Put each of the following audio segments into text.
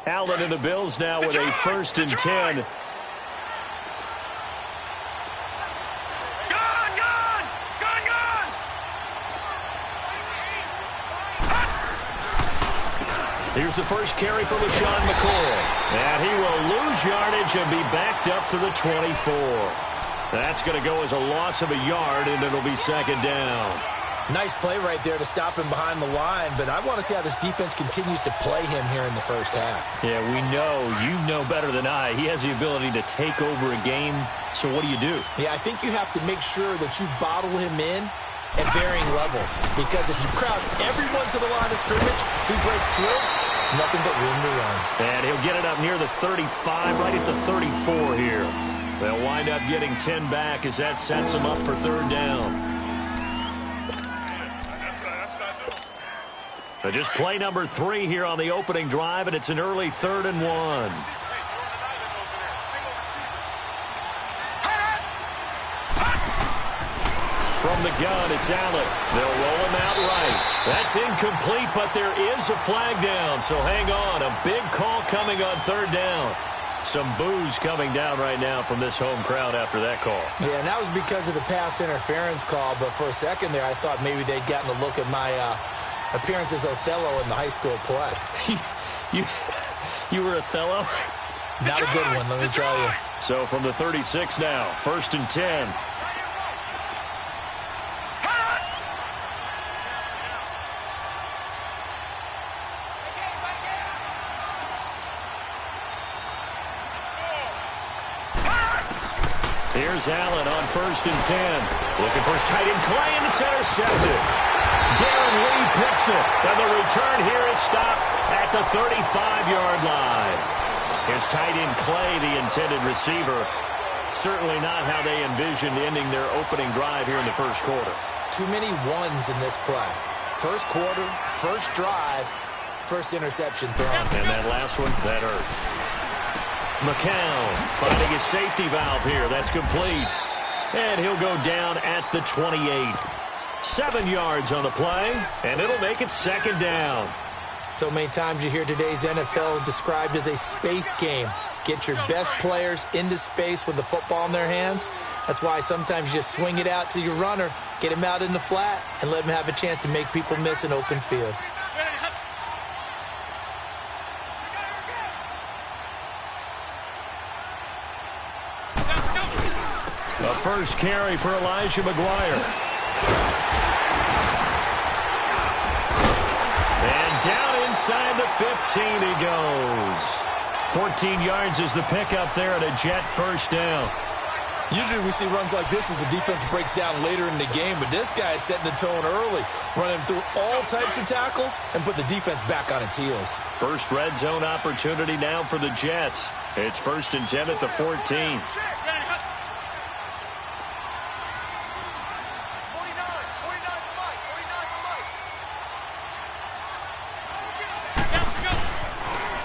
Allen and the Bills now with a 1st and 10. Here's the first carry for LaShawn McCoy. And he will lose yardage and be backed up to the 24. That's going to go as a loss of a yard, and it'll be 2nd down. Nice play right there to stop him behind the line, but I want to see how this defense continues to play him here in the first half. Yeah, we know. You know better than I. He has the ability to take over a game, so what do you do? Yeah, I think you have to make sure that you bottle him in at varying levels, because if you crowd everyone to the line of scrimmage, if he breaks through, it's nothing but room to run. And he'll get it up near the 35, right at the 34 here. They'll wind up getting 10 back as that sets them up for 3rd down. Just play number 3 here on the opening drive, and it's an early 3rd and 1. From the gun, it's Allen. They'll roll him out right. That's incomplete, but there is a flag down, so hang on. A big call coming on 3rd down. Some boos coming down right now from this home crowd after that call. Yeah, and that was because of the pass interference call, but for a second there, I thought maybe they'd gotten a look at my appearance as Othello in the high school play. You were Othello? Not a good one, let me tell you. So from the 36 now, 1st and 10. Here's Allen on 1st and 10. Looking for his tight end Clay, and it's intercepted. Darren Lee picks it, and the return here is stopped at the 35-yard line. Here's tight end Clay, the intended receiver. Certainly not how they envisioned ending their opening drive here in the 1st quarter. Too many ones in this play. 1st quarter, 1st drive, 1st interception thrown. And that last one, that hurts. McCown finding his safety valve here. That's complete. And he'll go down at the 28. 7 yards on the play, and it'll make it 2nd down. So many times you hear today's NFL described as a space game. Get your best players into space with the football in their hands. That's why sometimes you just swing it out to your runner, get him out in the flat, and let him have a chance to make people miss an open field. The first carry for Elijah McGuire. And down inside the 15 he goes. 14 yards is the pickup there at a Jet 1st down. Usually we see runs like this as the defense breaks down later in the game, but this guy is setting the tone early, running through all types of tackles and put the defense back on its heels. First red zone opportunity now for the Jets. It's 1st and 10 at the 14.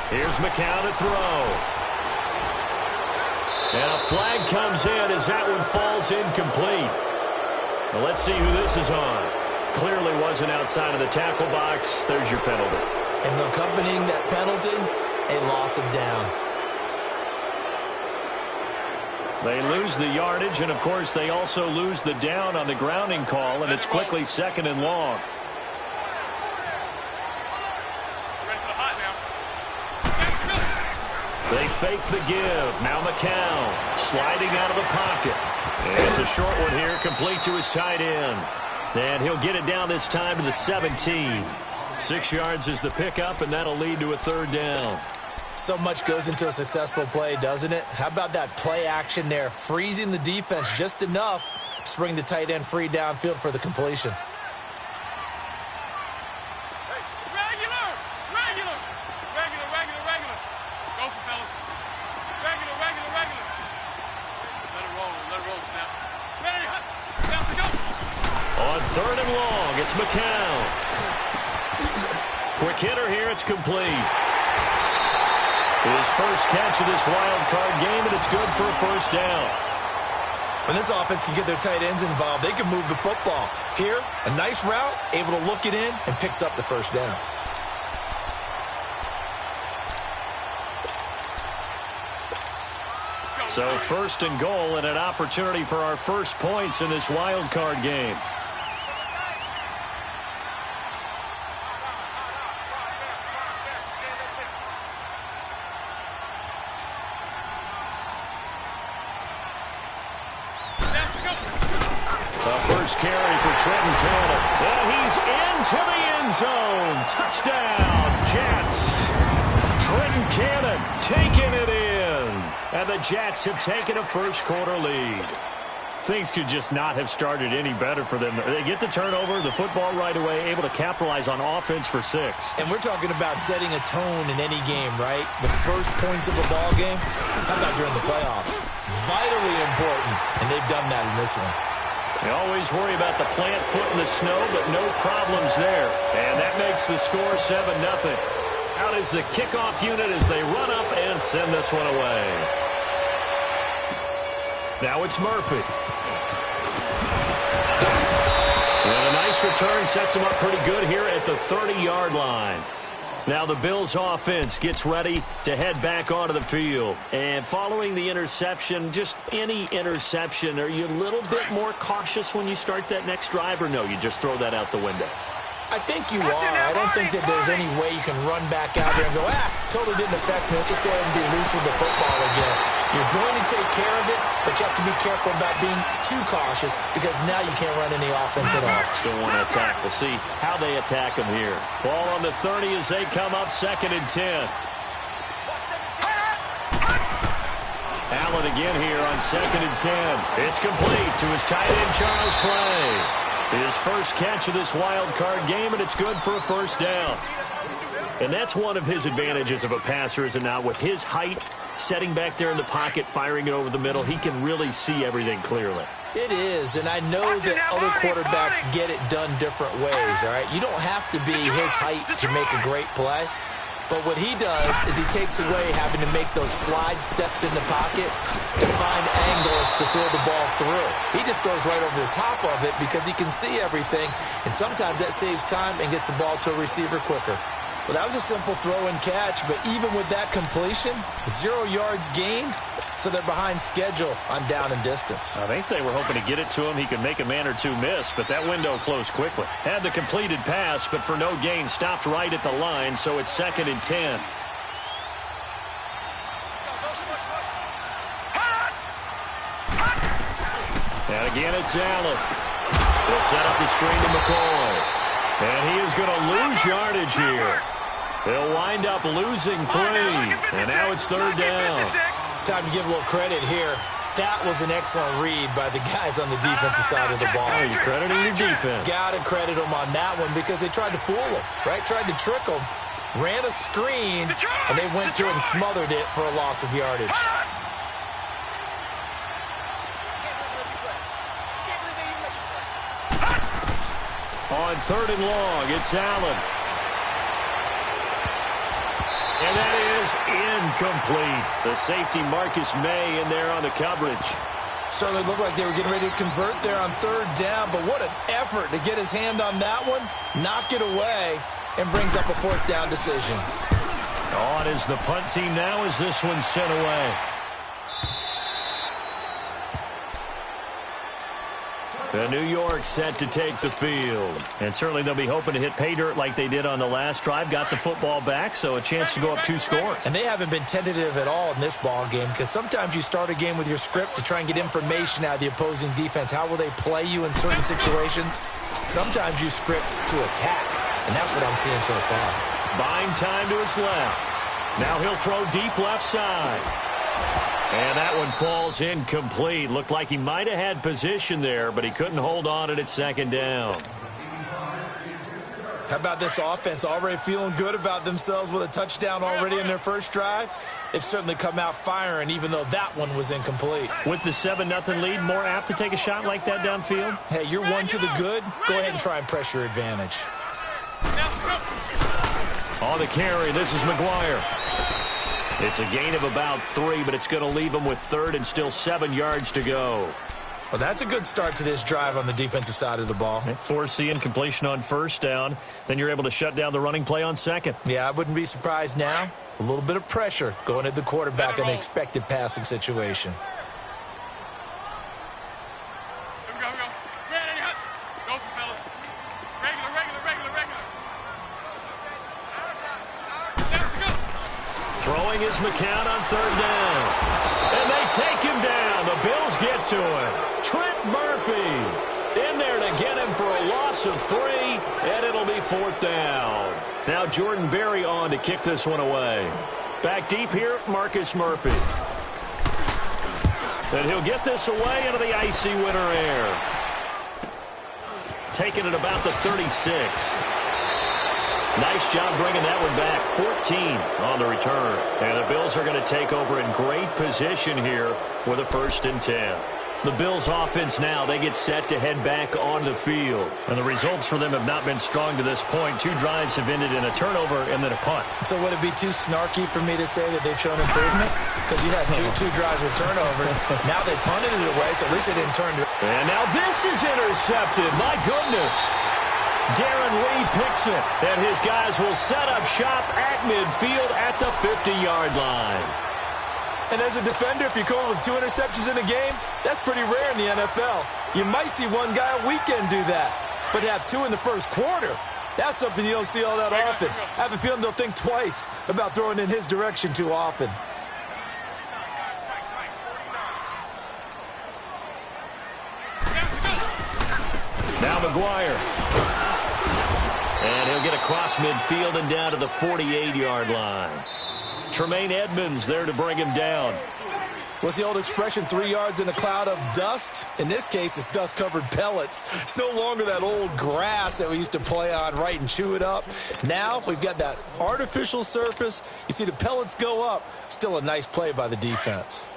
Here's McCown to throw. And a flag comes in as that one falls incomplete. Well, let's see who this is on. Clearly wasn't outside of the tackle box. There's your penalty. And accompanying that penalty, a loss of down. They lose the yardage, and, of course, they also lose the down on the grounding call, and it's quickly 2nd and long. They fake the give. Now McCown sliding out of the pocket. And it's a short one here, complete to his tight end. And he'll get it down this time to the 17. 6 yards is the pickup, and that'll lead to a 3rd down. So much goes into a successful play, doesn't it? How about that play action there, freezing the defense just enough to bring the tight end free downfield for the completion. On 3rd and long, it's McCown. Quick hitter here, it's complete. His first catch of this wild card game, and it's good for a 1st down. When this offense can get their tight ends involved, they can move the football. Here, a nice route, able to look it in, and picks up the 1st down. So first and goal and an opportunity for our first points in this wild card game. First carry for Trenton Cannon. And he's into the end zone. Touchdown, Jets. Trenton Cannon taking it in. And the Jets have taken a first quarter lead. Things could just not have started any better for them. They get the turnover, the football right away, able to capitalize on offense for 6. And we're talking about setting a tone in any game, right? The first points of a ball game. How about during the playoffs? Vitally important, and they've done that in this one. They always worry about the plant foot in the snow, but no problems there. And that makes the score 7-0. Out is the kickoff unit as they run up and send this one away. Now it's Murphy. And a nice return sets him up pretty good here at the 30-yard line. Now the Bills offense gets ready to head back onto the field. And following the interception, just any interception, are you a little bit more cautious when you start that next drive, or no, you just throw that out the window? I think you are. I don't think that there's any way you can run back out there and go, totally didn't affect me. Let's just go ahead and be loose with the football again. You're going to take care of it, but you have to be careful about being too cautious because now you can't run any offense at all. Still want to attack. We'll see how they attack them here. Ball on the 30 as they come up 2nd and 10. Allen again here on 2nd and 10. It's complete to his tight end, Charles Clay. His first catch of this wild card game, and it's good for a first down. And that's one of his advantages of a passer, is it not? With his height, setting back there in the pocket, firing it over the middle, he can really see everything clearly. It is, and I know that other quarterbacks get it done different ways, all right? You don't have to be his height to make a great play. But what he does is he takes away having to make those slide steps in the pocket to find angles to throw the ball through. He just throws right over the top of it because he can see everything, and sometimes that saves time and gets the ball to a receiver quicker. Well, that was a simple throw and catch, but even with that completion, 0 yards gained, so they're behind schedule on down and distance. I think they were hoping to get it to him. He could make a man or two miss, but that window closed quickly. Had the completed pass, but for no gain, stopped right at the line, so it's 2nd and 10. And again, it's Allen. He'll set up the screen to McCoy. And he is going to lose yardage here. He'll wind up losing 3. And now it's 3rd down. Time to give a little credit here. That was an excellent read by the guys on the defensive side of the ball. Oh, you're crediting your defense. Got to credit them on that one because they tried to fool him, right? Tried to trick him. Ran a screen, and they went to it and smothered it for a loss of yardage. On 3rd and long, it's Allen. And that is incomplete. The safety, Marcus May, in there on the coverage. Certainly looked like they were getting ready to convert there on 3rd down, but what an effort to get his hand on that one, knock it away, and brings up a 4th down decision. On is the punt team now as this one's sent away. The New York set to take the field. And certainly they'll be hoping to hit pay dirt like they did on the last drive. Got the football back, so a chance to go up 2 scores. And they haven't been tentative at all in this ball game because sometimes you start a game with your script to try and get information out of the opposing defense. How will they play you in certain situations? Sometimes you script to attack, and that's what I'm seeing so far. Buying time to his left. Now he'll throw deep left side. And that one falls incomplete. Looked like he might have had position there, but he couldn't hold on it at 2nd down. How about this offense? Already feeling good about themselves with a touchdown already in their first drive? They've certainly come out firing, even though that one was incomplete. With the 7-0 lead, more apt to take a shot like that downfield? Hey, you're one to the good. Go ahead and try and press your advantage. On the carry, this is McGuire. It's a gain of about 3, but it's going to leave him with 3rd and still 7 yards to go. Well, that's a good start to this drive on the defensive side of the ball. Foreseeing completion on 1st down. Then you're able to shut down the running play on 2nd. Yeah, I wouldn't be surprised now A little bit of pressure going at the quarterback in an expected passing situation. Here we go, here we go. Ready, hut. Go for fellas. Regular. Let's go. Throwing is McCown on third down. And they take him down. The Bills get to him. Trent Murphy in there to get him for a loss of 3, and it'll be 4th down. Now Jordan Berry on to kick this one away. Back deep here, Marcus Murphy. And he'll get this away into the icy winter air. Taking it about the 36. Nice job bringing that one back. 14 on the return. And the Bills are going to take over in great position here with a 1st and 10. The Bills offense now, they get set to head back on the field. And the results for them have not been strong to this point. 2 drives have ended in a turnover and then a punt. So would it be too snarky for me to say that they've shown improvement? Because you had two drives with turnovers. Now they punted it away, so at least they didn't turn it. And now this is intercepted. My goodness. Darren Lee picks it. And his guys will set up shop at midfield at the 50-yard line. And as a defender, if you go with 2 interceptions in a game, that's pretty rare in the NFL. You might see one guy a weekend do that. But to have 2 in the first quarter, that's something you don't see all that often. I have a feeling they'll think twice about throwing in his direction too often. Now McGuire. And he'll get across midfield and down to the 48-yard line. Tremaine Edmonds there to bring him down. What's the old expression, 3 yards in a cloud of dust? In this case, it's dust-covered pellets. It's no longer that old grass that we used to play on, right, and chew it up. Now we've got that artificial surface. You see the pellets go up. Still a nice play by the defense.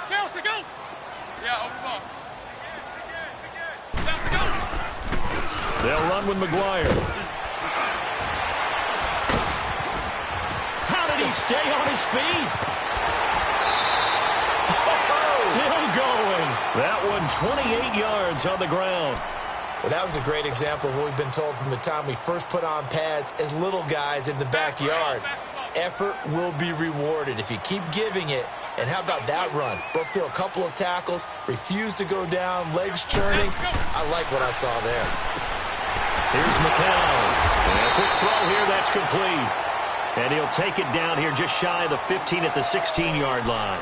Nelson, go. Yeah, open ball. Nelson, go. They'll run with McGuire. How did he stay on his feet? Still going. That one 28 yards on the ground. Well, that was a great example of what we've been told from the time we first put on pads as little guys in the backyard. Effort will be rewarded if you keep giving it. And how about that run? Broke through a couple of tackles, refused to go down, legs churning. I like what I saw there. Here's McCown. And a quick throw here, that's complete. And he'll take it down here just shy of the 15 at the 16-yard line.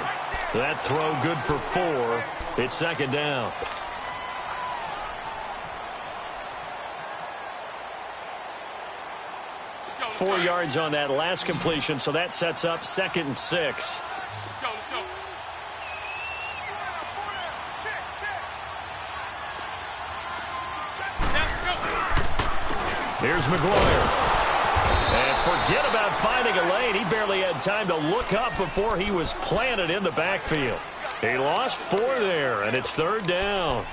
That throw good for 4. It's 2nd down. Let's 4 yards on that last completion, so that sets up 2nd and 6. Let's go. Here's McGuire. And forget about finding a lane. He barely had time to look up before he was planted in the backfield. He lost 4 there, and it's 3rd down.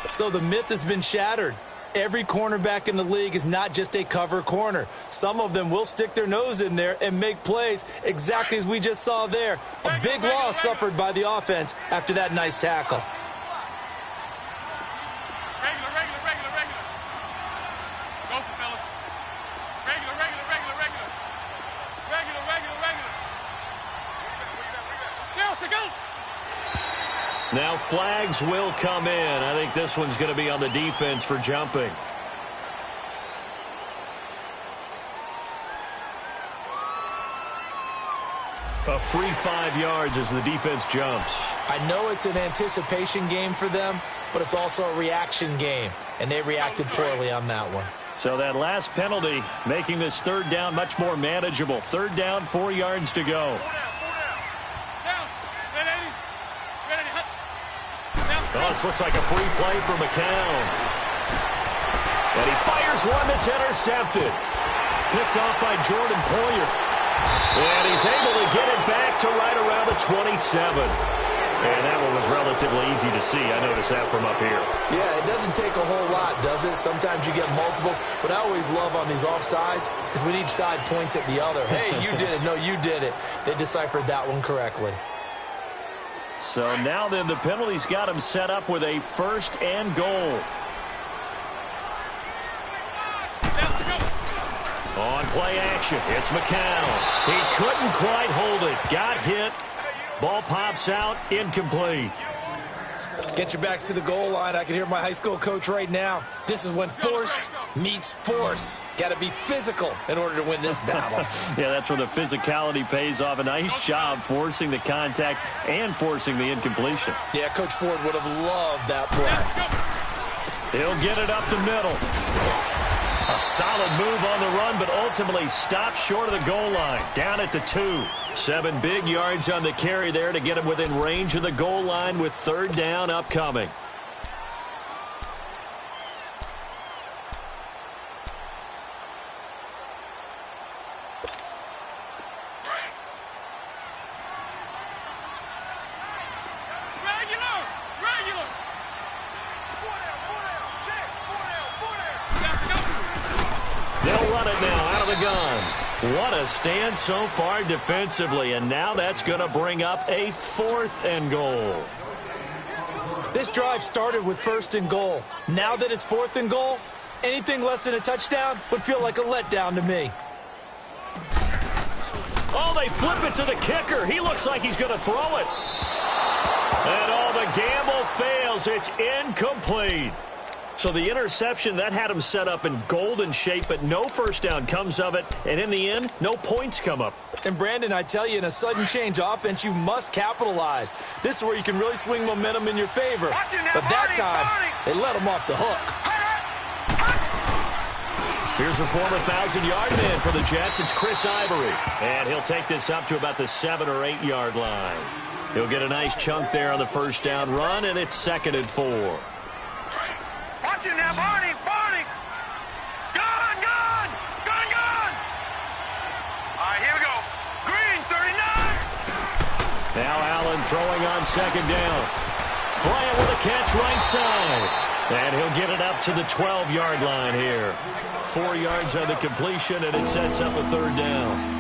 So the myth has been shattered. Every cornerback in the league is not just a cover corner. Some of them will stick their nose in there and make plays exactly as we just saw there. A big loss suffered by the offense after that nice tackle. Regular. Go for fellas. Regular. Nelson, go. Now flags will come in. I think this one's going to be on the defense for jumping. A free 5 yards as the defense jumps. I know it's an anticipation game for them, but it's also a reaction game, and they reacted poorly on that one. So that last penalty making this 3rd down much more manageable. 3rd down, 4 yards to go. Oh, this looks like a free play for McCown. And he fires one that's intercepted. Picked off by Jordan Poyer. And he's able to get it back to right around the 27. And that one was relatively easy to see. I noticed that from up here. Yeah, it doesn't take a whole lot, does it? Sometimes you get multiples. What I always love on these offsides is when each side points at the other. Hey, you did it. No, you did it. They deciphered that one correctly. So now then the penalty's got him set up with a 1st and goal. On play action, it's McCown. He couldn't quite hold it. Got hit. Ball pops out, incomplete. Get your backs to the goal line. I can hear my high school coach right now. This is when force meets force. Got to be physical in order to win this battle. Yeah, that's where the physicality pays off. A nice job forcing the contact and forcing the incompletion. Yeah, Coach Ford would have loved that play. He'll get it up the middle. A solid move on the run, but ultimately stopped short of the goal line. Down at the 2. 7 big yards on the carry there to get him within range of the goal line with 3rd down upcoming. They'll run it now out of the gun. What a stand so far defensively, and now that's going to bring up a 4th and goal. This drive started with 1st and goal. Now that it's 4th and goal, anything less than a touchdown would feel like a letdown to me. Oh, they flip it to the kicker. He looks like he's going to throw it. And the gamble fails. It's incomplete. So the interception, that had him set up in golden shape, but no first down comes of it. And in the end, no points come up. And, Brandon, I tell you, in a sudden change offense, you must capitalize. This is where you can really swing momentum in your favor. But that time, they let him off the hook. Here's a former 1,000-yard man for the Jets. It's Chris Ivory. And he'll take this up to about the 7 or 8 yard line. He'll get a nice chunk there on the first down run, and it's 2nd and 4. Watch it now, Barney! Barney! Gone! Gone! Gone! Gone! All right, here we go. Green, 39! Now Allen throwing on 2nd down. Bryant with a catch right side. And he'll get it up to the 12-yard line here. 4 yards on the completion, and it sets up a 3rd down.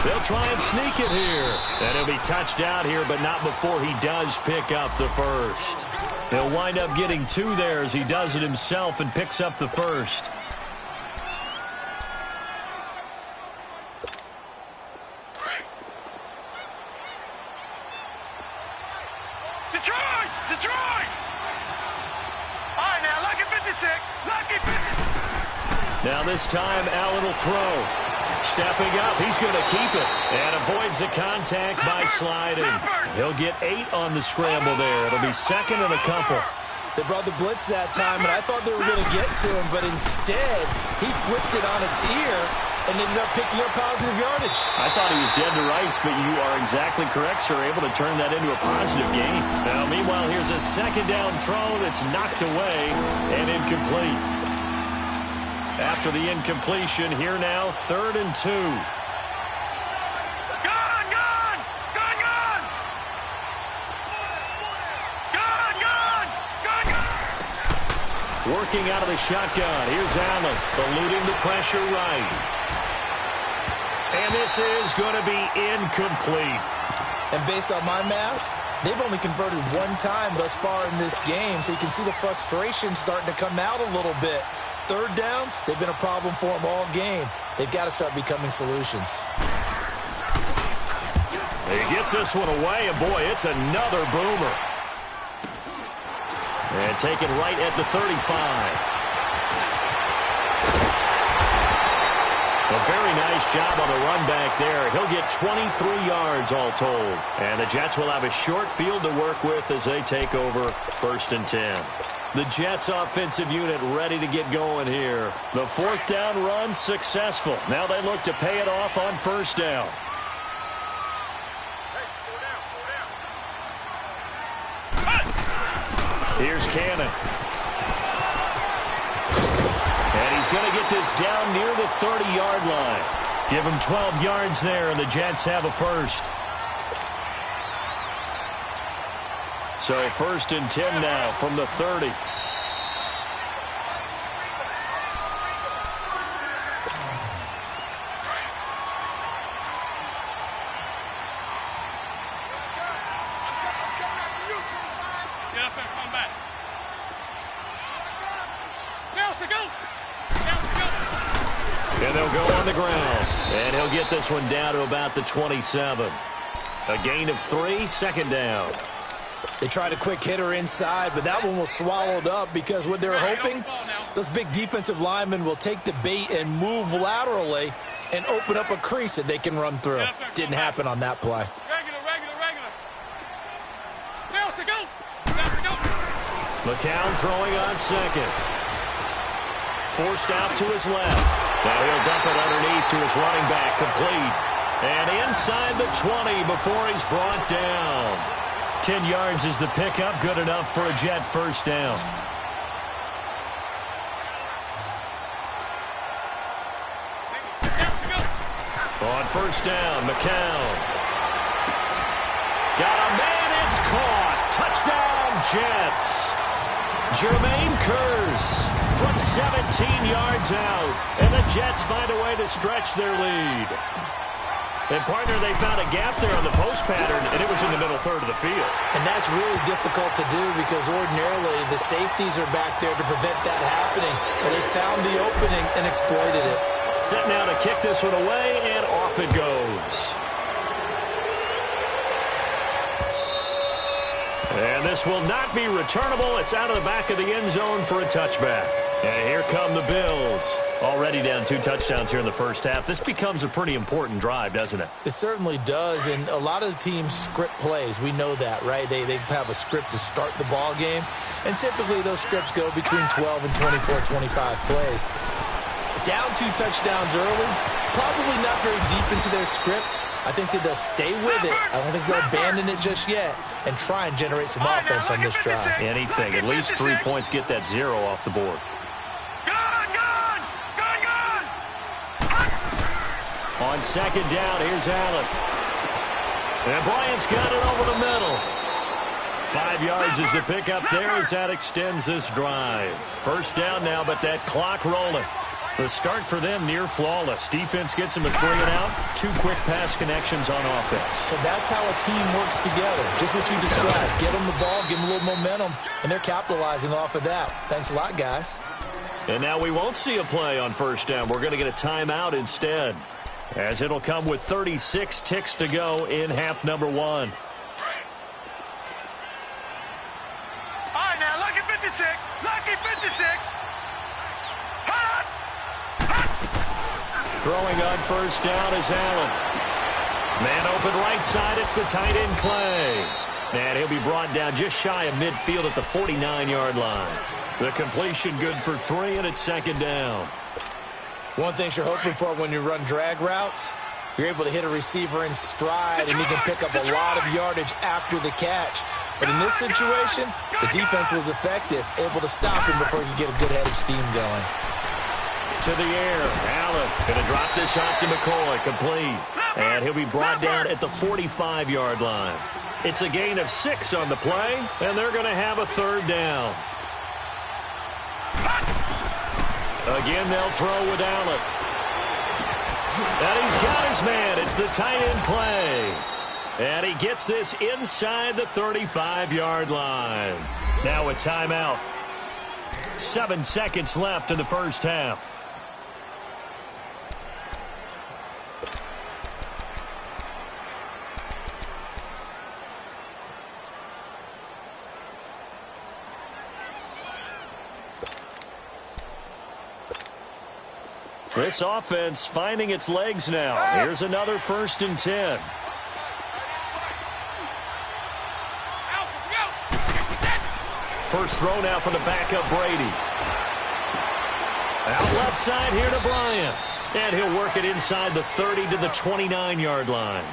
They'll try and sneak it here. And he'll be touched out here, but not before he does pick up the first. He'll wind up getting 2 there as he does it himself and picks up the first. Detroit! Detroit! All right, now, lucky 56. Lucky 56. Now this time, Allen will throw. Stepping up, he's going to keep it and avoids the contact by sliding. He'll get 8 on the scramble there. It'll be 2nd and a couple. They brought the blitz that time, and I thought they were going to get to him, but instead, he flipped it on its ear and ended up picking up positive yardage. I thought he was dead to rights, but you are exactly correct, sir. Able to turn that into a positive gain. Now, meanwhile, here's a 2nd down throw that's knocked away and incomplete. After the incompletion, here now, 3rd and 2. Gone! Gone! Gone! Gone! Gone! Gone! Gone! Gone! Working out of the shotgun. Here's Allen, eluding the pressure right. And this is going to be incomplete. And based on my math, they've only converted 1 time thus far in this game, so you can see the frustration starting to come out a little bit. 3rd downs, they've been a problem for them all game. They've got to start becoming solutions. He gets this one away, and boy, it's another boomer. And taken right at the 35. A very nice job on the run back there. He'll get 23 yards all told. And the Jets will have a short field to work with as they take over 1st and 10. The Jets offensive unit ready to get going here. The 4th down run successful. Now they look to pay it off on 1st down. Here's Cannon. And he's going to get this down near the 30-yard line. Give him 12 yards there, and the Jets have a first. So 1st and 10 now from the 30. And they'll go on the ground. And he'll get this one down to about the 27. A gain of 3, 2nd down. They tried a quick hitter inside, but that one was swallowed up because what they were hoping, those big defensive linemen will take the bait and move laterally and open up a crease that they can run through. Didn't happen on that play. McCown throwing on 2nd. Forced out to his left. Now he'll dump it underneath to his running back, complete. And inside the 20 before he's brought down. 10 yards is the pickup, good enough for a Jet first down. On first down, McCown. Got a man, it's caught. Touchdown, Jets. Jermaine Kearse from 17 yards out. And the Jets find a way to stretch their lead. And, partner, they found a gap there on the post pattern, and it was in the middle third of the field. And that's really difficult to do because ordinarily the safeties are back there to prevent that happening. And they found the opening and exploited it. Set now to kick this one away, and off it goes. And this will not be returnable. It's out of the back of the end zone for a touchback. And here come the Bills. Already down 2 touchdowns here in the first half. This becomes a pretty important drive, doesn't it? It certainly does, and a lot of the teams script plays. We know that, right? They have a script to start the ball game, and typically those scripts go between 12 and 24, 25 plays. Down 2 touchdowns early, probably not very deep into their script. I think that they'll stay with it. I don't think they'll abandon it just yet and try and generate some offense on this drive. Anything. At least 3 points, get that 0 off the board. On 2nd down, here's Allen. And Bryant's got it over the middle. 5 yards is the pickup there as that extends this drive. First down now, but that clock rolling. The start for them near flawless. Defense gets them a 3 and out. 2 quick pass connections on offense. So that's how a team works together. Just what you described. Get them the ball, give them a little momentum, and they're capitalizing off of that. Thanks a lot, guys. And now we won't see a play on first down. We're going to get a timeout instead, as it'll come with 36 ticks to go in half number 1. All right, now, lucky 56. Lucky 56. Hot. Throwing on first down is Allen. Man open right side. It's the tight end Clay. And he'll be brought down just shy of midfield at the 49-yard line. The completion good for 3, and it's 2nd down. One thing you're hoping for when you run drag routes, you're able to hit a receiver in stride, and he can pick up a lot of yardage after the catch. But in this situation, the defense was effective, able to stop him before he could get a good head of steam going. To the air, Allen going to drop this off to McCoy, complete. And he'll be brought down at the 45-yard line. It's a gain of 6 on the play, and they're going to have a 3rd down. Again, they'll throw with Allen. And he's got his man. It's the tight end Clay. And he gets this inside the 35-yard line. Now a timeout. 7 seconds left in the first half. This offense finding its legs now. Here's another 1st and 10. First throw now for the backup Brady. Out left side here to Bryant. And he'll work it inside the 30 to the 29-yard line.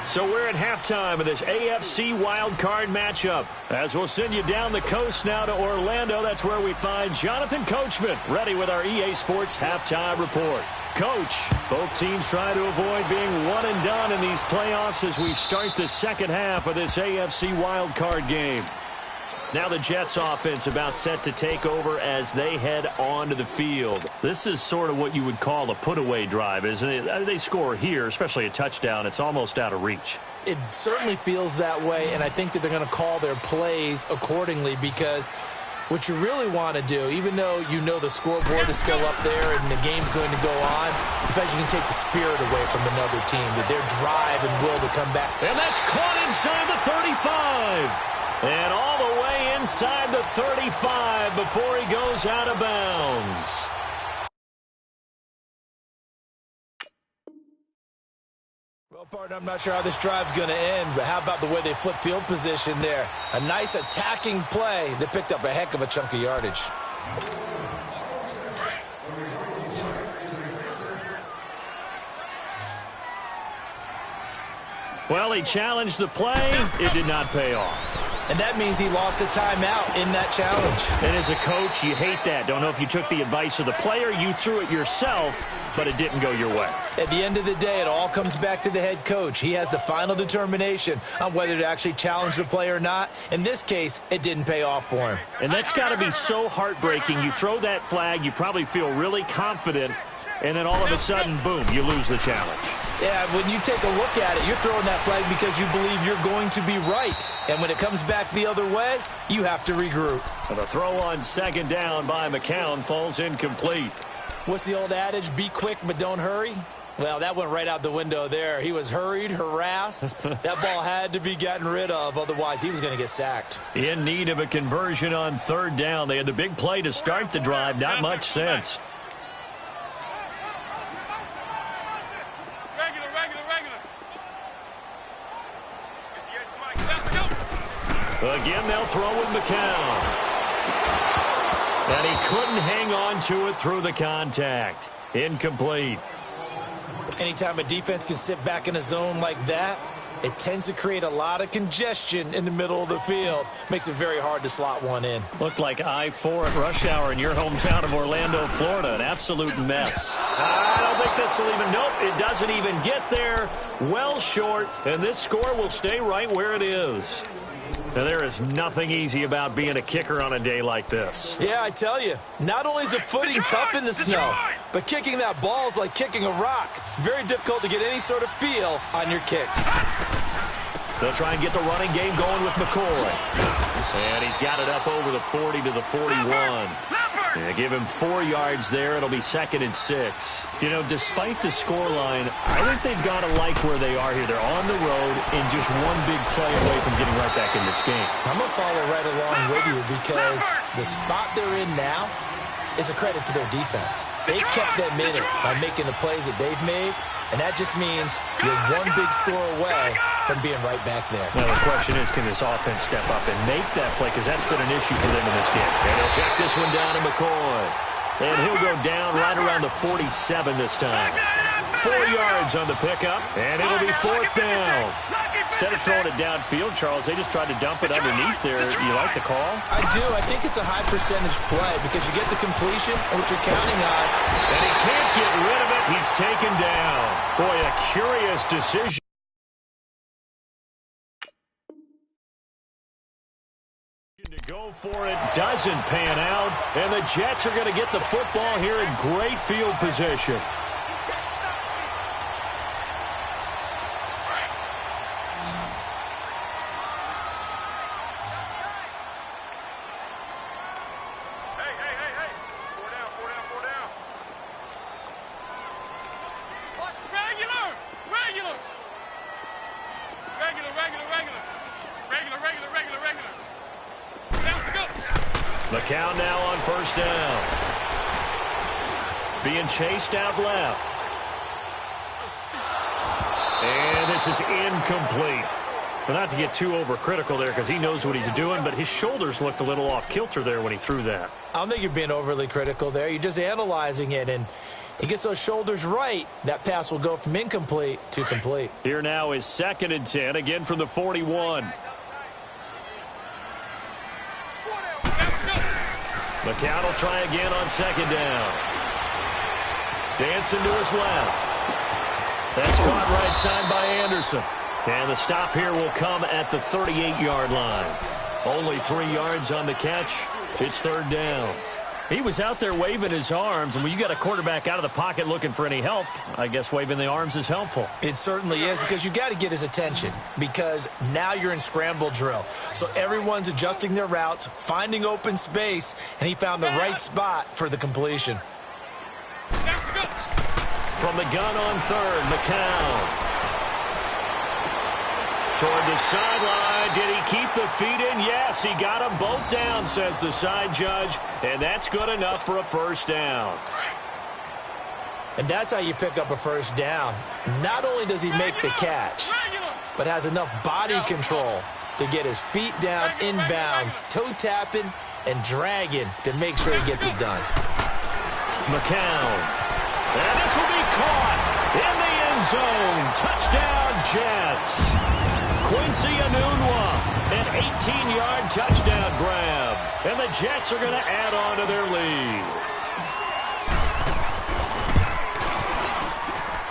So we're at halftime of this AFC wildcard matchup. As we'll send you down the coast now to Orlando, that's where we find Jonathan Coachman, ready with our EA Sports halftime report. Coach, both teams try to avoid being one and done in these playoffs as we start the second half of this AFC wildcard game. Now the Jets offense about set to take over as they head onto the field. This is sort of what you would call a put-away drive, isn't it? They score here, especially a touchdown. It's almost out of reach. It certainly feels that way, and I think that they're going to call their plays accordingly because What you really want to do, even though you know the scoreboard is still up there and the game's going to go on, in fact, you can take the spirit away from another team with their drive and will to come back. And that's caught inside the 35. And all the way inside the 35 before he goes out of bounds. Well, partner, I'm not sure how this drive's going to end, but how about the way they flip field position there? A nice attacking play that picked up a heck of a chunk of yardage. Well, he challenged the play. It did not pay off. And that means he lost a timeout in that challenge. And as a coach, you hate that. Don't know if you took the advice of the player. You threw it yourself, but it didn't go your way. At the end of the day, it all comes back to the head coach. He has the final determination on whether to actually challenge the play or not. In this case, it didn't pay off for him. And that's got to be so heartbreaking. You throw that flag, you probably feel really confident, and then all of a sudden, boom, you lose the challenge. Yeah, when you take a look at it, you're throwing that flag because you believe you're going to be right. And when it comes back the other way, you have to regroup. And the throw on second down by McCown falls incomplete. What's the old adage? Be quick, but don't hurry. Well, that went right out the window there. He was hurried, harassed. That ball had to be gotten rid of. Otherwise, he was going to get sacked. In need of a conversion on third down. They had the big play to start the drive. Not much sense. Again, they'll throw with McCown. And he couldn't hang on to it through the contact. Incomplete. Anytime a defense can sit back in a zone like that, it tends to create a lot of congestion in the middle of the field. Makes it very hard to slot one in. Looked like I-4 at rush hour in your hometown of Orlando, Florida. An absolute mess. I don't think this will even, nope, it doesn't even get there. Well short, and this score will stay right where it is. Now, there is nothing easy about being a kicker on a day like this. Yeah, I tell you, not only is the footing tough in the snow, but kicking that ball is like kicking a rock. Very difficult to get any sort of feel on your kicks. They'll try and get the running game going with McCoy. And he's got it up over the 40 to the 41. Yeah, give him 4 yards there. It'll be 2nd and 6. You know, despite the scoreline, I think they've got to like where they are here. They're on the road and just one big play away from getting right back in this game. I'm going to follow right along with you because the spot they're in now is a credit to their defense. They've kept them in it by making the plays that they've made, and that just means you're one big score away from being right back there. Now, the question is, can this offense step up and make that play? Because that's been an issue for them in this game. And they'll check this one down to McCoy. And he'll go down right around the 47 this time. 4 yards on the pickup, and it'll be 4th down. Instead of throwing it downfield, Charles, they just tried to dump it underneath there. You like the call? I do. I think it's a high percentage play because you get the completion, which you're counting on. And he can't get rid of it. He's taken down. Boy, a curious decision. To go for it doesn't pan out, and the Jets are going to get the football here in great field position. McCown now on 1st down. Being chased out left. And this is incomplete. But not to get too overcritical there because he knows what he's doing, but his shoulders looked a little off kilter there when he threw that. I don't think you're being overly critical there. You're just analyzing it, and he gets those shoulders right. That pass will go from incomplete to complete. Here now is 2nd and 10, again from the 41. McCown will try again on 2nd down. Dancing to his left. That's caught right side by Anderson. And the stop here will come at the 38-yard line. Only 3 yards on the catch. It's 3rd down. He was out there waving his arms, and when you got a quarterback out of the pocket looking for any help, I guess waving the arms is helpful. It certainly is, because you got to get his attention, because now you're in scramble drill. So everyone's adjusting their routes, finding open space, and he found the right spot for the completion. From the gun on third, McCown. Toward the sideline. Did he keep the feet in? Yes, he got them both down, says the side judge. And that's good enough for a first down. And that's how you pick up a first down. Not only does he make the catch, but has enough body control to get his feet down inbounds, toe tapping and dragging to make sure he gets it done. McCown. And this will be caught in the end zone. Touchdown, Jets. Quincy Enunwa, an 18-yard touchdown grab. And the Jets are going to add on to their lead.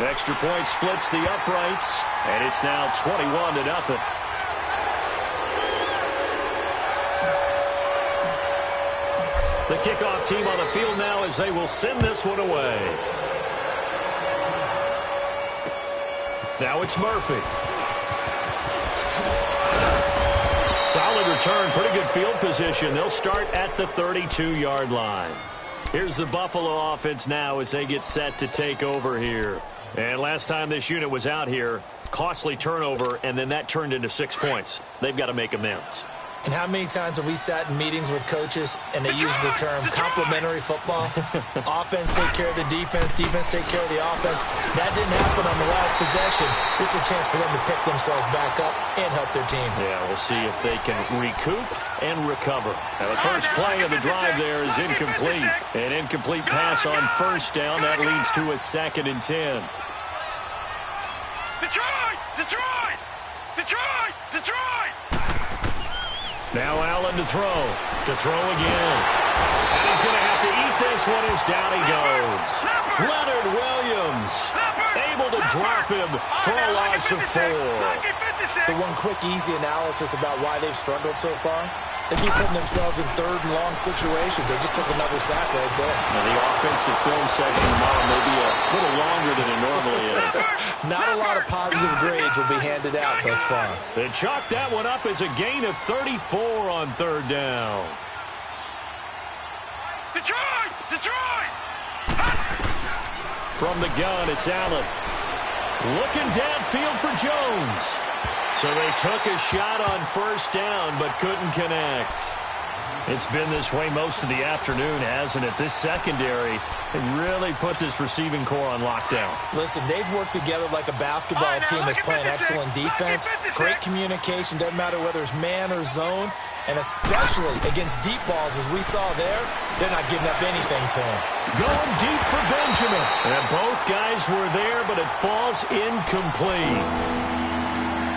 Extra point splits the uprights, and it's now 21-0. The kickoff team on the field now as they will send this one away. Now it's Murphy. Solid return, pretty good field position. They'll start at the 32-yard line. Here's the Buffalo offense now as they get set to take over here. And last time this unit was out here, costly turnover, and then that turned into 6 points. They've got to make amends. And how many times have we sat in meetings with coaches and they use the term complementary football? Offense take care of the defense, defense take care of the offense. That didn't happen on the last possession. This is a chance for them to pick themselves back up and help their team. Yeah, we'll see if they can recoup and recover. Now, the first play of the drive there is incomplete. An incomplete pass on first down. That leads to a 2nd and 10. Detroit! Detroit! Detroit! Detroit! Now Allen to throw. To throw again. And he's going to have to eat this one as down he goes. Leonard Williams able to drop him for a loss of 4. So one quick, easy analysis about why they've struggled so far. They keep putting themselves in 3rd and long situations. They just took another sack right there. Now the offensive film session tomorrow may be a little longer than it normally is. Not a lot of positive grades will be handed out thus far. They chalk that one up as a gain of 34 on 3rd down. Detroit! Detroit! From the gun, it's Allen. Looking downfield for Jones. So they took a shot on first down, but couldn't connect. It's been this way most of the afternoon, hasn't it? This secondary really put this receiving core on lockdown. Listen, they've worked together like a basketball team that's playing excellent defense. Great communication, doesn't matter whether it's man or zone. And especially against deep balls, as we saw there, they're not giving up anything to him. Going deep for Benjamin. And both guys were there, but it falls incomplete.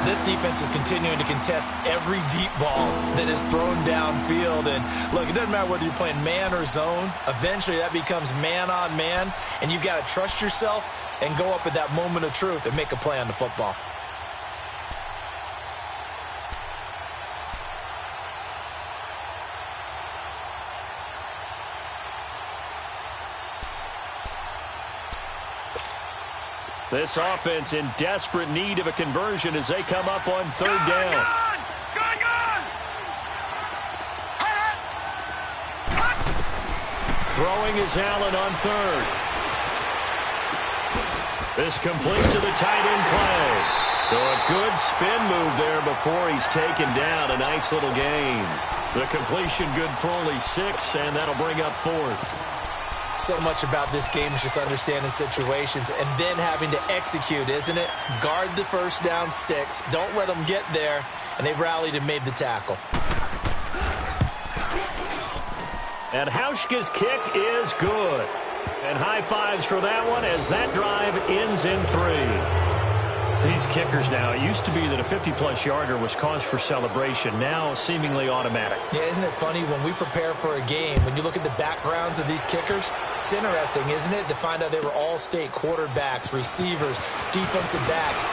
This defense is continuing to contest every deep ball that is thrown downfield. And, look, it doesn't matter whether you're playing man or zone. Eventually, that becomes man on man. And you've got to trust yourself and go up at that moment of truth and make a play on the football. This offense in desperate need of a conversion as they come up on 3rd down. Throwing is Allen on 3rd. This complete to the tight end Clay. So a good spin move there before he's taken down. A nice little gain. The completion good for only 6, and that'll bring up 4th. So much about this game is just understanding situations and then having to execute, isn't it? Guard the first down sticks. Don't let them get there. And they rallied and made the tackle. And Hauschka's kick is good. And high fives for that one as that drive ends in 3. These kickers now, it used to be that a 50-plus yarder was cause for celebration. Now seemingly automatic. Yeah, isn't it funny when we prepare for a game, when you look at the backgrounds of these kickers, it's interesting, isn't it, to find out they were all-state quarterbacks, receivers, defensive backs,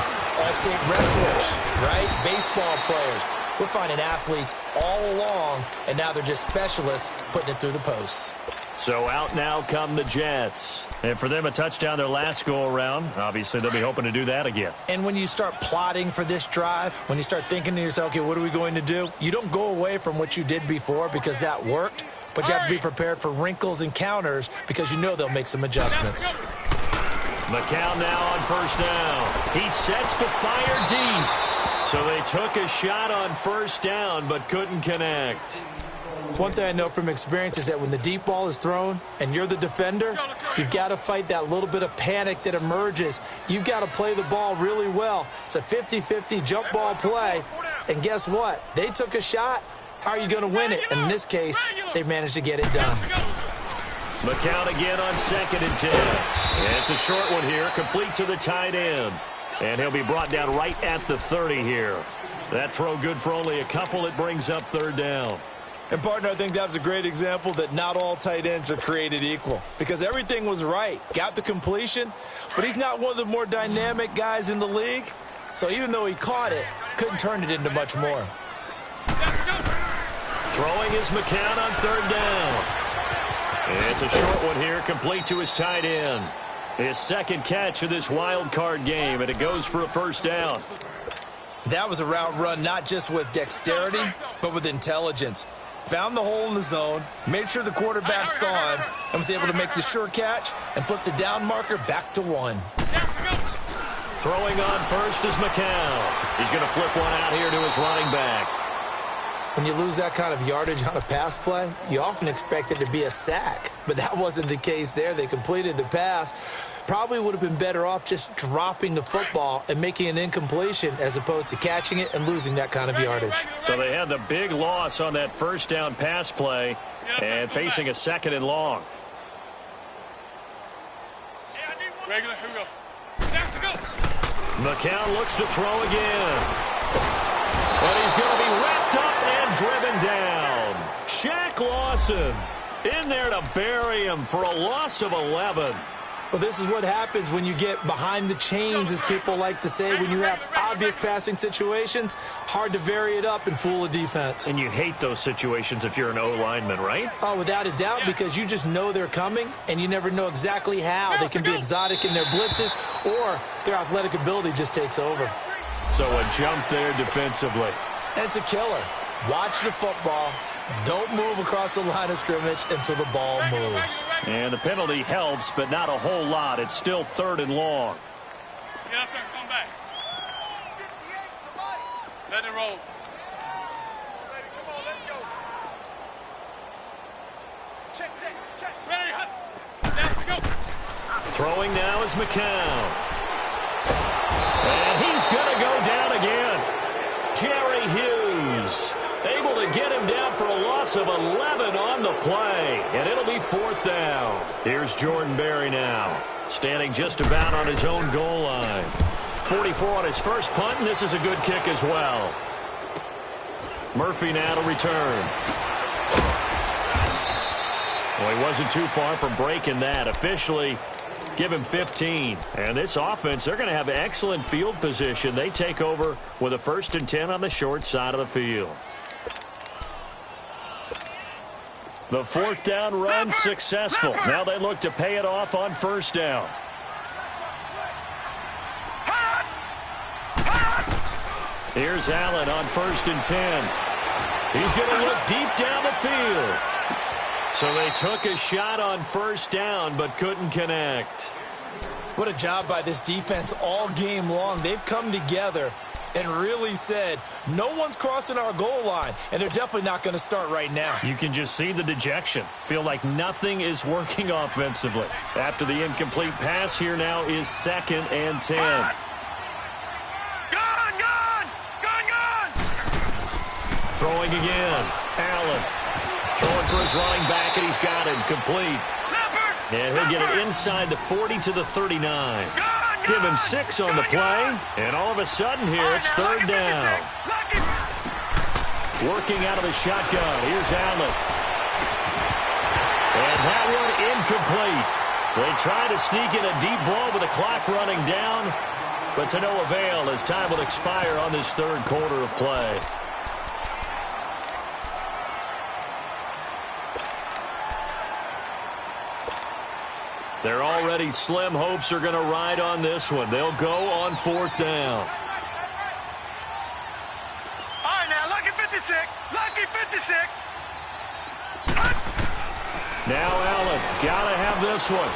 all-state wrestlers, right? Baseball players. We're finding athletes all along, and now they're just specialists putting it through the posts. So out now come the Jets. And for them, a touchdown their last go-around. Obviously, they'll be hoping to do that again. And when you start plotting for this drive, when you start thinking to yourself, okay, what are we going to do? You don't go away from what you did before because that worked, but you have to be prepared for wrinkles and counters because you know they'll make some adjustments. McCown now on first down. He sets to fire deep. So they took a shot on first down but couldn't connect. One thing I know from experience is that when the deep ball is thrown and you're the defender, you've got to fight that little bit of panic that emerges. You've got to play the ball really well. It's a 50-50 jump ball play. And guess what? They took a shot. How are you going to win it? And in this case, they managed to get it done. McCown again on 2nd and 10. And it's a short one here, complete to the tight end. And he'll be brought down right at the 30 here. That throw good for only a couple. It brings up 3rd down. And, partner, I think that was a great example that not all tight ends are created equal because everything was right. Got the completion, but he's not one of the more dynamic guys in the league. So even though he caught it, couldn't turn it into much more. Throwing is McCown on 3rd down. And it's a short one here, complete to his tight end. His 2nd catch of this wild card game, and it goes for a 1st down. That was a route run not just with dexterity, but with intelligence. Found the hole in the zone, made sure the quarterback saw him, and was able to make the sure catch and flip the down marker back to 1. Throwing on first is McCown. He's going to flip one out here to his running back. When you lose that kind of yardage on a pass play, you often expect it to be a sack. But that wasn't the case there. They completed the pass. Probably would have been better off just dropping the football and making an incompletion as opposed to catching it and losing that kind of yardage. So they had the big loss on that 1st down pass play and facing a 2nd and long. McCown looks to throw again. And he's going to be wrapped up and driven down. Shaq Lawson in there to bury him for a loss of 11. Well, this is what happens when you get behind the chains, as people like to say. When you have obvious passing situations, hard to vary it up and fool a defense. And you hate those situations if you're an O-lineman, right? Oh, without a doubt, because you just know they're coming, and you never know exactly how. They can be exotic in their blitzes, or their athletic ability just takes over. So a jump there defensively. And it's a killer. Watch the football. Don't move across the line of scrimmage until the ball moves. And the penalty helps, but not a whole lot. It's still 3rd and long. Get up there and come back. Let it roll. Come on, let's go. Check. Ready, hut. Let's go. Throwing now is McCown. And he's going to go down again. Jerry Hughes able to get him down for a loss of 11 on the play. And it'll be 4th down. Here's Jordan Berry now, standing just about on his own goal line. 44 on his first punt, and this is a good kick as well. Murphy now to return. Well, he wasn't too far from breaking that. Officially, give him 15. And this offense, they're going to have excellent field position. They take over with a 1st and 10 on the short side of the field. The 4th down run successful. Now they look to pay it off on 1st down. Here's Allen on 1st and 10. He's going to look deep down the field. So they took a shot on 1st down but couldn't connect. What a job by this defense all game long. They've come together and really said, no one's crossing our goal line, and they're definitely not going to start right now. You can just see the dejection. Feel like nothing is working offensively. After the incomplete pass, here now is 2nd and 10. Gone! Throwing again. Allen throwing for his running back, and he's got him complete. And he'll get it inside the 40 to the 39. Give him 6 on the play, and all of a sudden here it's 3rd down. Working out of the shotgun. Here's Allen. And that one incomplete. They try to sneak in a deep ball with the clock running down, but to no avail as time will expire on this 3rd quarter of play. Their already slim hopes are going to ride on this one. They'll go on 4th down. All right, now, lucky 56. Lucky 56. Now Allen, got to have this one.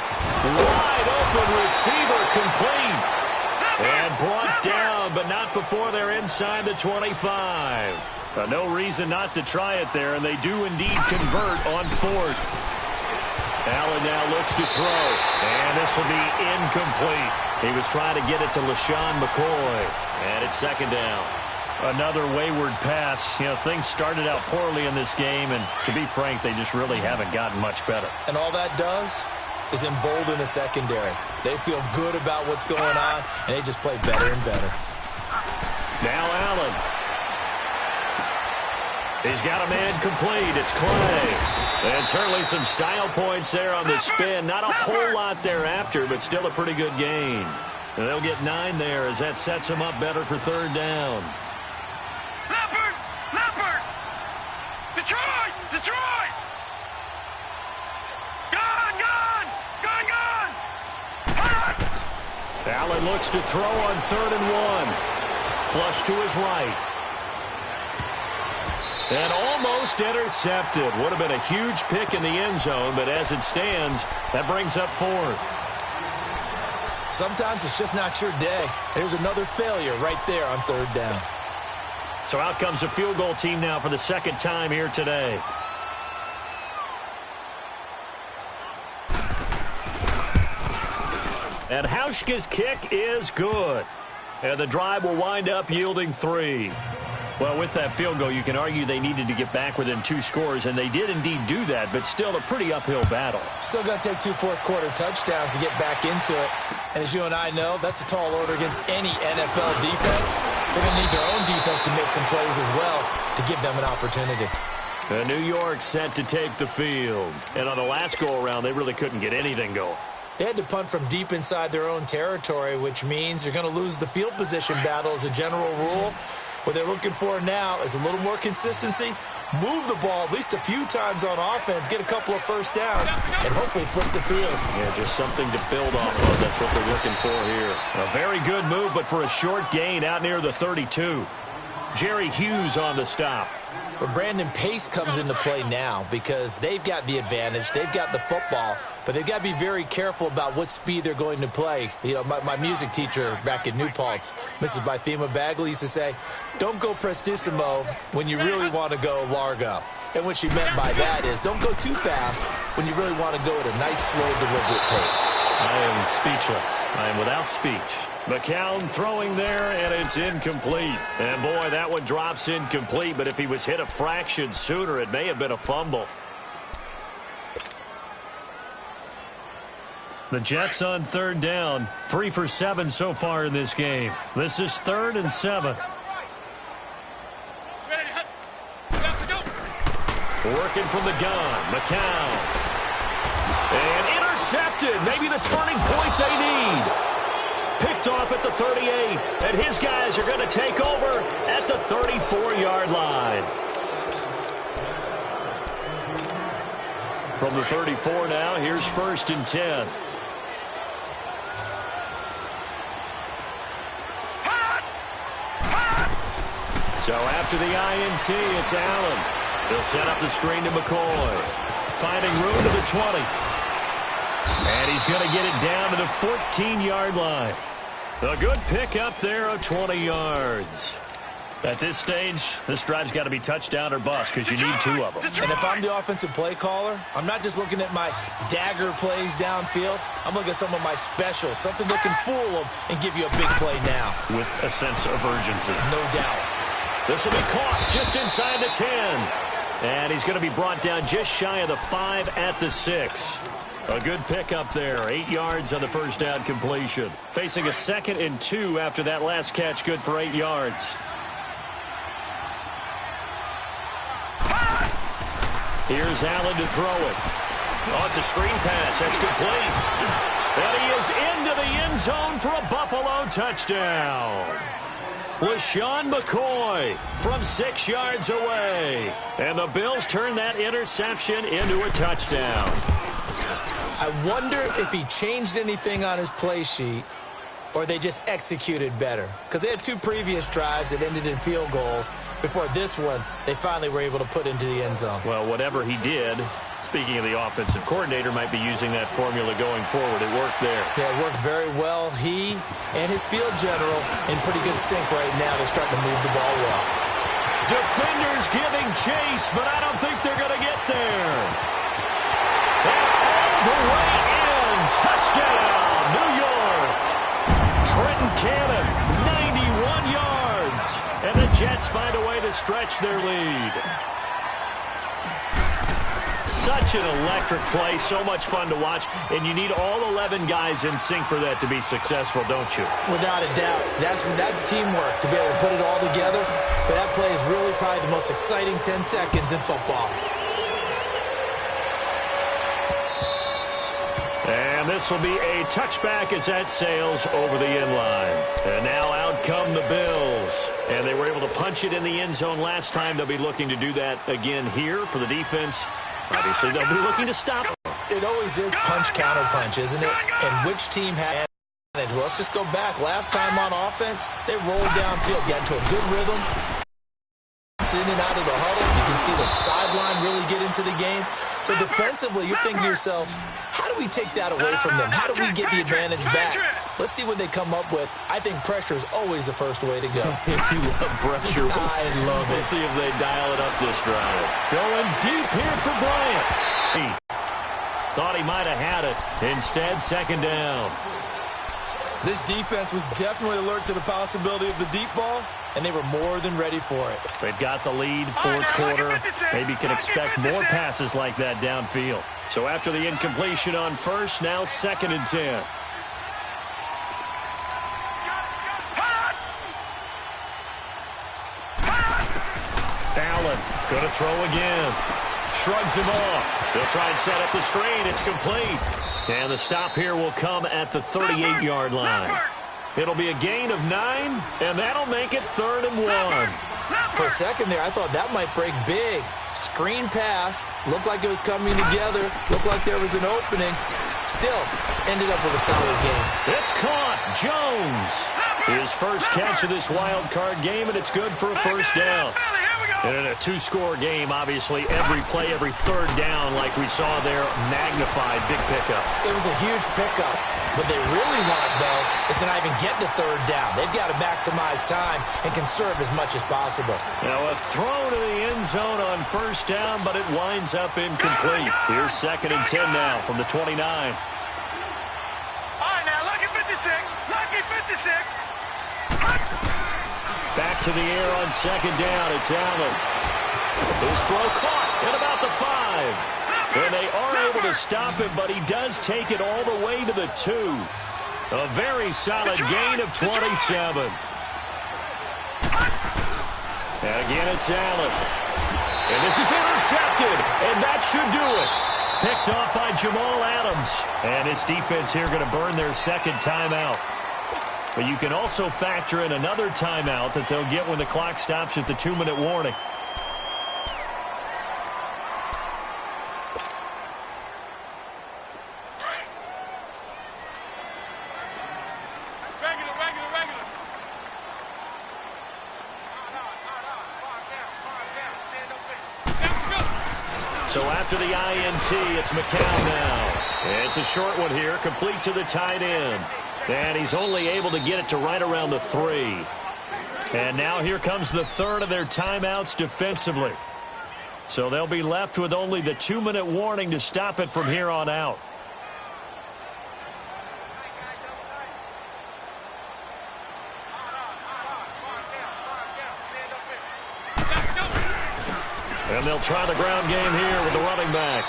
Wide open receiver complete. And brought down, but not before they're inside the 25. No reason not to try it there, and they do indeed convert on 4th. Allen now looks to throw, and this will be incomplete. He was trying to get it to LaShawn McCoy, and it's 2nd down. Another wayward pass. You know, things started out poorly in this game, and to be frank, they just really haven't gotten much better. And all that does is embolden the secondary. They feel good about what's going on, and they just play better and better. Now Allen. He's got a man complete. It's Clay. And certainly some style points there on the spin. Not a whole lot thereafter, but still a pretty good gain. And they'll get 9 there as that sets them up better for 3rd down. Leopard! Leopard! Detroit! Detroit! Gone! Gone! Gone! Gone! Allen looks to throw on 3rd and 1. Flush to his right. And almost intercepted. Would have been a huge pick in the end zone, but as it stands, that brings up 4th. Sometimes it's just not your day. There's another failure right there on 3rd down. So out comes a field goal team now for the 2nd time here today. And Hauschka's kick is good. And the drive will wind up yielding 3. Well, with that field goal, you can argue they needed to get back within 2 scores, and they did indeed do that, but still a pretty uphill battle. Still going to take 2 fourth-quarter touchdowns to get back into it. And as you and I know, that's a tall order against any NFL defense. They're going to need their own defense to make some plays as well to give them an opportunity. New York set to take the field. And on the last go-around, they really couldn't get anything going. They had to punt from deep inside their own territory, which means you're going to lose the field position battle as a general rule. What they're looking for now is a little more consistency, move the ball at least a few times on offense, get a couple of first downs, and hopefully flip the field. Yeah, just something to build off of. That's what they're looking for here. A very good move, but for a short gain out near the 32. Jerry Hughes on the stop. But Brandon, pace comes into play now because they've got the advantage. They've got the football, but they've got to be very careful about what speed they're going to play. You know, my music teacher back in New Paltz, Mrs. Bythema Bagley, used to say, don't go prestissimo when you really want to go largo. And what she meant by that is don't go too fast when you really want to go at a nice, slow, deliberate pace. I am speechless. I am without speech. McCown throwing there, and it's incomplete. And, boy, that one drops incomplete, but if he was hit a fraction sooner, it may have been a fumble. The Jets on 3rd down, 3 for 7 so far in this game. This is 3rd and 7. Working from the gun, McCown. And intercepted, maybe the turning point they need. Picked off at the 38, and his guys are going to take over at the 34-yard line. From the 34 now, here's 1st and 10. So after the INT, it's Allen. He'll set up the screen to McCoy. Finding room to the 20. And he's going to get it down to the 14-yard line. A good pick up there of 20 yards. At this stage, this drive's got to be touchdown or bust because you need 2 of them. And if I'm the offensive play caller, I'm not just looking at my dagger plays downfield. I'm looking at some of my specials, something that can fool them and give you a big play now. With a sense of urgency. No doubt. This will be caught just inside the 10. And he's going to be brought down just shy of the 5 at the 6. A good pick up there. 8 yards on the first down completion. Facing a 2nd and 2 after that last catch. Good for 8 yards. Here's Allen to throw it. Oh, it's a screen pass. That's complete. And he is into the end zone for a Buffalo touchdown. LaShawn McCoy from 6 yards away. And the Bills turn that interception into a touchdown. I wonder if he changed anything on his play sheet or they just executed better. Because they had 2 previous drives that ended in field goals. Before this one, they finally were able to put into the end zone. Well, whatever he did, speaking of the offensive coordinator, might be using that formula going forward. It worked there. Yeah, it works very well. He and his field general in pretty good sync right now. They're starting to move the ball well. Defenders giving chase, but I don't think they're going to get there. And all the way in. Touchdown, New York. Trenton Cannon, 91 yards. And the Jets find a way to stretch their lead. Such an electric play, so much fun to watch, and you need all 11 guys in sync for that to be successful, don't you? Without a doubt. That's teamwork to be able to put it all together. But that play is really probably the most exciting 10 seconds in football. And this will be a touchback as that sails over the end line. And now out come the Bills. And they were able to punch it in the end zone last time. They'll be looking to do that again here for the defense. Obviously, they'll be looking to stop it. It always is punch-counter-punch, isn't it? And which team had advantage? Well, let's just go back. Last time on offense, they rolled downfield, got into a good rhythm. In and out of the huddle. You can see the sideline really get into the game. So defensively, you're thinking to yourself, how do we take that away from them? How do we get the advantage back? Let's see what they come up with. I think pressure is always the first way to go. You love pressure. I love it. We'll see if they dial it up this drive. Going deep here for Bryant. He thought he might have had it. Instead, second down. This defense was definitely alert to the possibility of the deep ball, and they were more than ready for it. They've got the lead, fourth quarter. Maybe can expect more passes like that downfield. So after the incompletion on first, now 2nd and 10. Allen going to throw again. Shrugs him off. They'll try and set up the screen. It's complete. And the stop here will come at the 38-yard line. It'll be a gain of 9, and that'll make it 3rd and 1. For a second there, I thought that might break big. Screen pass. Looked like it was coming together. Looked like there was an opening. Still, ended up with a solid game. It's caught. Jones. His first catch of this wild card game, and it's good for a first down. And in a 2-score game, obviously, every play, every third down, like we saw there, magnified, big pickup. It was a huge pickup. What they really want, though, is to not even get to 3rd down. They've got to maximize time and conserve as much as possible. Now, a throw to the end zone on first down, but it winds up incomplete. Here's 2nd and 10 now from the 29. All right, now, lucky 56. Lucky 56. Back to the air on 2nd down. It's Allen. His throw caught at about the 5. And they are able to stop him, but he does take it all the way to the 2. A very solid gain of 27. And again, it's Allen. And this is intercepted, and that should do it. Picked off by Jamal Adams. And his defense here going to burn their 2nd timeout. But you can also factor in another timeout that they'll get when the clock stops at the 2-minute warning. Regular. So after the INT, it's McCown now. It's a short one here, complete to the tight end. And he's only able to get it to right around the 3. And now here comes the 3rd of their timeouts defensively. So they'll be left with only the 2-minute warning to stop it from here on out. And they'll try the ground game here with the running back.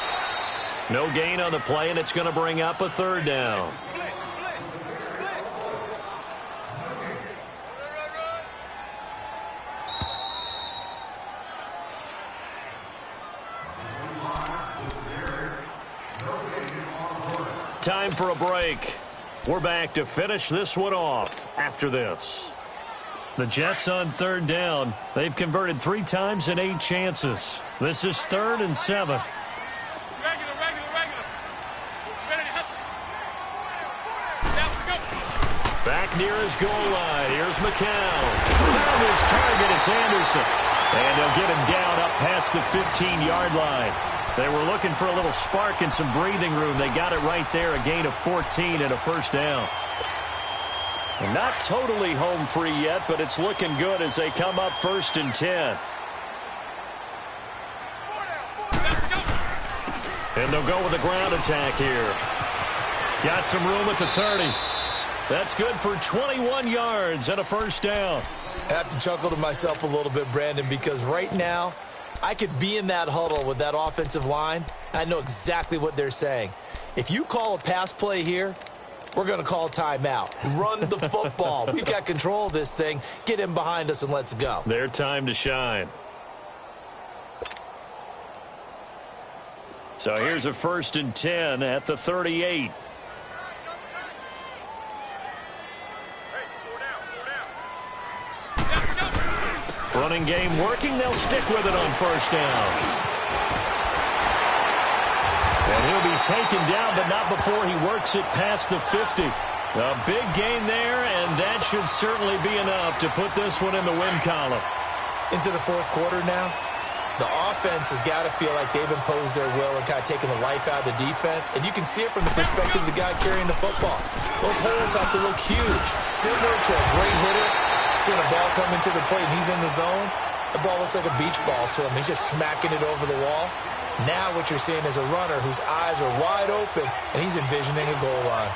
No gain on the play, and it's going to bring up a 3rd down. Time for a break. We're back to finish this one off after this. The Jets on 3rd down. They've converted 3 times in 8 chances. This is 3rd and 7. Regular. Ready to back near his goal line. Here's McCown. Found his target. It's Anderson. And they'll get him down up past the 15-yard line. They were looking for a little spark and some breathing room. They got it right there, a gain of 14 and a first down. Not totally home free yet, but it's looking good as they come up 1st and 10. And they'll go with a ground attack here. Got some room at the 30. That's good for 21 yards and a first down. I have to chuckle to myself a little bit, Brandon, because right now I could be in that huddle with that offensive line, and I know exactly what they're saying. If you call a pass play here, we're going to call timeout. Run the football. We've got control of this thing. Get him behind us and let's go. Their time to shine. So here's a 1st and 10 at the 38. Running game working. They'll stick with it on 1st down. And he'll be taken down, but not before he works it past the 50. A big gain there, and that should certainly be enough to put this one in the win column. Into the 4th quarter now, the offense has got to feel like they've imposed their will and kind of taken the life out of the defense, and you can see it from the perspective of the guy carrying the football. Those holes have to look huge, similar to a great hitter. Seeing a ball come into the plate and he's in the zone, the ball looks like a beach ball to him. He's just smacking it over the wall. Now what you're seeing is a runner whose eyes are wide open, and he's envisioning a goal line.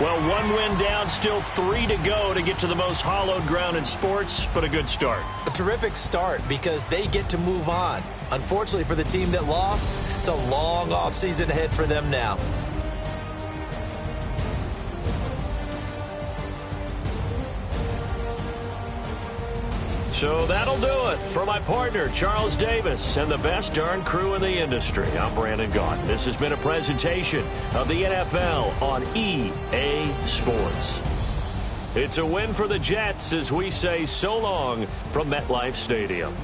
Well, 1 win down, still 3 to go to get to the most hallowed ground in sports, but a good start. A terrific start because they get to move on. Unfortunately for the team that lost, it's a long offseason ahead for them now. So that'll do it for my partner, Charles Davis, and the best darn crew in the industry. I'm Brandon Gaudin. This has been a presentation of the NFL on EA Sports. It's a win for the Jets as we say so long from MetLife Stadium.